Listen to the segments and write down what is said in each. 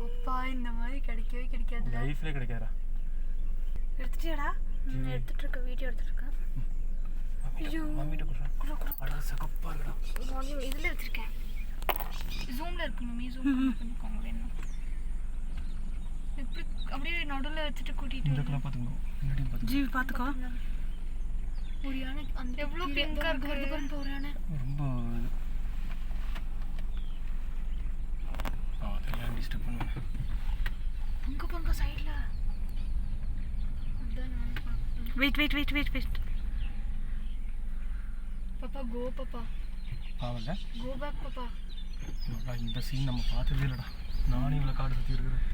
அப்பா இந்த மாதிரி கிடைக்கவே கிடைக்காது, லைஃப்ல கிடைக்காதா? எடுத்துட்டியாடா? எடுத்துட்டு இருக்க, வீடியோ எடுத்துட்டு இருக்கேன். மம்மிட்ட குடுறா. அட சகப்பா இருக்குடா. வால்யூம் இதுல வச்சிருக்கேன், ஜூம்ல இருக்கு மம்மி, ஜூம் பண்ணிக்கோங்க வேணும். இப்படி அப்படியே நடுவுல வச்சுட்டு கூட்டிட்டு இந்த கலர் பாத்துக்கோ, முன்னாடி பாத்துக்கோ. ஜீவி பாத்துக்கோ. ஒரு யானை அந்த எவ்வளவு பிங்கா இருக்கு பாருங்க, ஒரு யானை ரொம்ப அதெல்லாம் டிஸ்டர்ப் பண்ணுவேன். அங்க பாருங்க சைடுல. அதான் நான் பார்த்தேன். வெயிட் பாப்பா கோ பாப்பா, பாவல கோ பேக் பாப்பா. இந்த சீன் நம்ம பார்த்ததே இல்லடா. நானே இவ்வளோ காடு சுற்றி இருக்கிறேன்.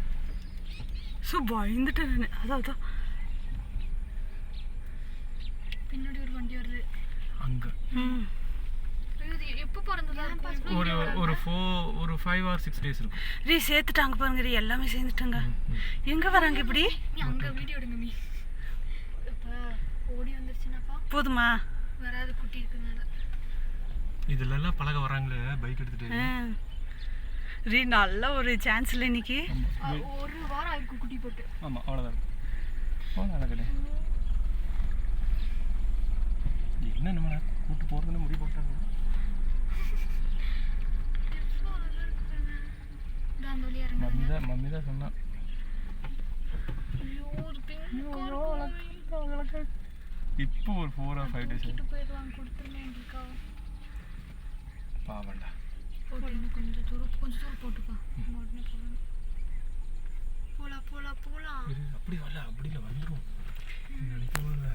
பயந்துட்டேன் நான். அதான் பின்னாடி ஒரு வண்டி வருது அங்க. எப்போ பிறந்ததா? ஒரு 5 or 6 days இருக்கும். ரீ சேர்த்துட்டாங்க பாருங்க, ரீ எல்லாமே சேர்ந்துட்டாங்க. எங்க வராங்க இப்படி? நீ அங்க வீடியோ எடுங்க மீ. அப்பா ஓடி வந்துருச்சுனாப்பா போதுமா? வராது, குட்டி இருக்குனால. இதுல எல்லாம் பழக வராங்களே பைக் எடுத்துட்டு. ரீ நல்ல ஒரு சான்ஸ் இல்லை இன்னைக்கு. ஒரு வாரம் ஆயிருக்கு குட்டி போட்டு. ஆமா அவ்வளோதான். அழகடே என்ன நம்ம கூட்டு போறதுன்னு முடிவு போட்டாங்க. மம்மி தான் சொன்னா. இப்போ ஒரு 4 or 5 days பாவண்டா. கொஞ்சம் தூரம் போட்டுப்பா. போலாம் அப்படி வரல, அப்படி இல்லை வந்துடும் நினைக்கவே இல்லை.